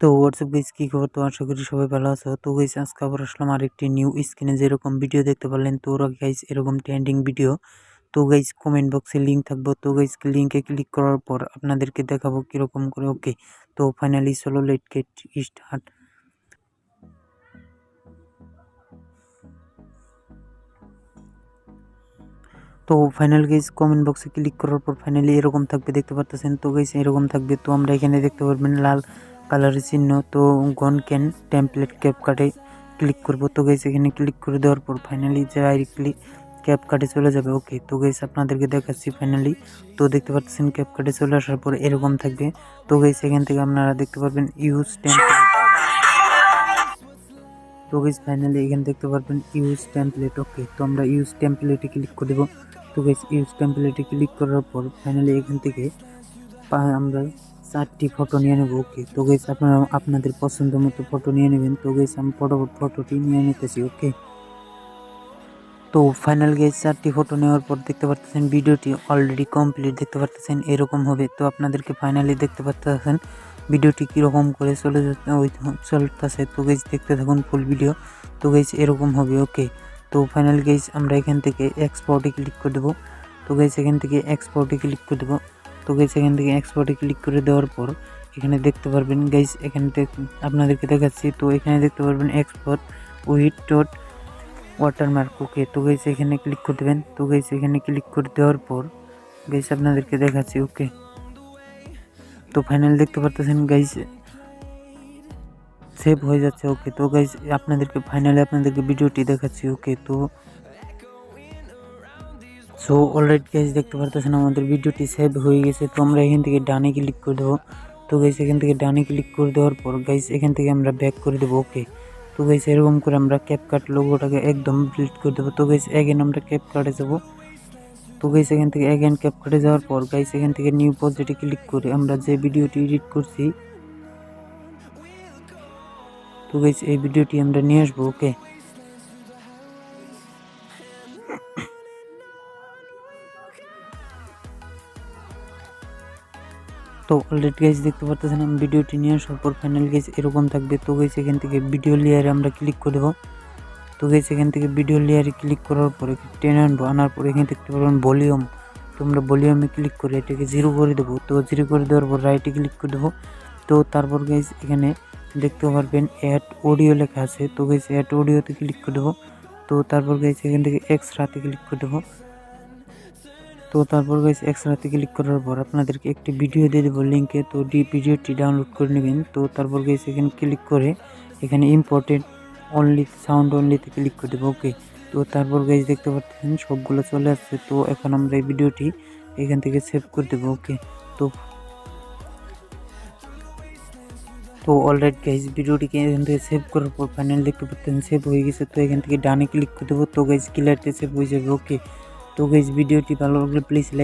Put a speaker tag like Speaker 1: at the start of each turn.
Speaker 1: তো WhatsApp guys, কি খবর? তো আশা করি সবাই ভালো আছো। তো গাইস, আজকে আবার আসলাম আরেকটি নিউ স্ক্রিনে যেরকম ভিডিও দেখতে পারলেন, তো ওরা গাইস এরকম ট্রেন্ডিং ভিডিও। তো গাইস কমেন্ট বক্সে লিঙ্ক থাকবো, তো গাইস লিঙ্কে ক্লিক করার পর আপনাদেরকে দেখাবো কিরকম করে। ওকে, তো ফাইনালি চলো লেট গেট স্টার্ট। তো ফাইনাল গাইস কমেন্ট বক্সে ক্লিক করার পর ফাইনালি এরকম থাকবে, দেখতে পারতেছেন। তো গাইস এরকম থাকবে, তো আমরা এখানে দেখতে পারবেন লাল কালারের চিহ্ন, তো গন ক্যান টেমপ্লেট ক্যাপকাটে ক্লিক করব। তো গাইস এখানে ক্লিক করে দেওয়ার পর ফাইনালি ডাইরেক্টলি ক্যাপকাটে চলে যাবে। ওকে, তো গাইস আপনাদেরকে দেখাচ্ছি ফাইনালি। তো দেখতে পাচ্ছেন ক্যাপকাটে চলে আসার পর এরকম থাকবে। তো গাইস এখান থেকে আপনারা দেখতে পারবেন ইউজ টেমপ্লেট। তো গাইস ফাইনালি এখানে দেখতে পারবেন ইউজ টেমপ্লেট। ওকে, তো আমরা ইউজ টেমপ্লেটে ক্লিক করে দেবো। তো গাইস ইউজ টেমপ্লেটে ক্লিক করার পর ফাইনালি এখান থেকে আমরা 4টি ফটো নিয়ে নেব। ওকে, তো গাইস আপনারা আপনাদের পছন্দ মতো ফটো নিয়ে নেবেন। তো গাইস আমি ফটোটি নিয়ে নিতেছি। ওকে, তো ফাইনাল গাইস 4টি ফটো নেওয়ার পর দেখতে পাচ্ছেন ভিডিওটি অলরেডি কমপ্লিট, দেখতে পাচ্ছেন এরকম হবে। তো আপনাদেরকে ফাইনালি দেখতে পাচ্ছেন ভিডিওটি কীরকম করে চলতেছে। তো গাইস দেখতে থাকুন ফুল ভিডিও। তো গাইস এরকম হবে। ওকে, তো ফাইনাল গাইস আমরা এখান থেকে এক্সপোর্টে ক্লিক করে দেবো। তো গাইস এখান থেকে এক্সপোর্টে ক্লিক করে দেবো। তো গাইস এখান থেকে এক্সপোর্টে ক্লিক করে দেওয়ার পর এখানে দেখতে পারবেন গাইস, এখানে আপনাদেরকে দেখাচ্ছি। তো এখানে দেখতে পারবেন এক্সপোর্ট উইথ ডট ওয়াটারমার্ক। ওকে, তো গাইস এখানে ক্লিক করে দেবেন। তো গাইস এখানে ক্লিক করে দেওয়ার পর গাইস আপনাদেরকে দেখাচ্ছি। ওকে, তো ফাইনাল দেখতে পারতেছেন গাইস সেভ হয়ে যাচ্ছে। ওকে, তো গাইস আপনাদেরকে ভিডিওটি দেখাচ্ছি। ওকে, তো সো অলরাইট গাইস দেখতে পারতেছেন আমাদের ভিডিওটি সেভ হয়ে গেছে। তো আমরা এখান থেকে ডানে ক্লিক করে দেবো। তো গাইস এখান থেকে ডানে ক্লিক করে দেওয়ার পর গাইস এখান থেকে আমরা ব্যাক করে দেবো। ওকে, তো গাইস এরকম করে আমরা ক্যাপকাট লোগোটাকে একদম ডিলিট করে দেবো। তো গাইস এগেন আমরা ক্যাপকাটে যাবো। তো গাইস এখান থেকে এগেন ক্যাপকাটে যাওয়ার পর গাইস এখান থেকে নিউ প্রজেক্টে ক্লিক করে আমরা যে ভিডিওটি এডিট করছি, তো গাইস এই ভিডিওটি আমরা নিয়ে আসবো। ওকে, তো অলরেডি গাইস দেখতে পারতেছেন আমি ভিডিওটি নিয়ে আসার পর ফাইনাল গাইস এরকম থাকবে। তো গাইস এখান থেকে ভিডিও লেয়ারে আমরা ক্লিক করে দেবো। তো গাইস এখান থেকে ভিডিও লেয়ারে ক্লিক করার পরে টেনে আনবো, আনার পরে এখানে দেখতে পারবেন ভলিউম। তো আমরা ভলিউমে ক্লিক করে এটাকে 0 করে দেবো। তো 0 করে দেওয়ার পর রাইটে ক্লিক করে দেবো। তো তারপর গাইস এখানে দেখতে পারবেন অ্যাড অডিও লেখা আছে। তো গাইস অ্যাড অডিওতে ক্লিক করে দেবো। তো তারপর গাইস এখান থেকে এক্সট্রাতে ক্লিক করে দেবো। তো তারপর গাইস এক্সট্রাতে ক্লিক করার পর আপনাদেরকে একটি ভিডিও দিয়ে দেবো লিঙ্কে। তো ভিডিওটি ডাউনলোড করে নেবেন। তো তারপর গাইস এখানে ক্লিক করে এখানে ইম্পর্টেন্ট অনলি সাউন্ড অনলিতে ক্লিক করে দেবো। ওকে, তো তারপর গাইস দেখতে পাচ্ছেন সবগুলো চলে আসছে। তো এখন আমরা এই ভিডিওটি এখান থেকে সেভ করে দেবো। ওকে, তো অলরাইট গাইস ভিডিওটিকে এখান থেকে সেভ করার পর ফাইনাল দেখতে পাচ্ছেন সেভ হয়ে গেছে। তো এখান থেকে ডানে ক্লিক করে দেবো। তো গাইস ক্লিয়ারতে সেভ হয়ে যাবে। ওকে, তো গাইস ভিডিওটি ভালো লাগলে প্লিজ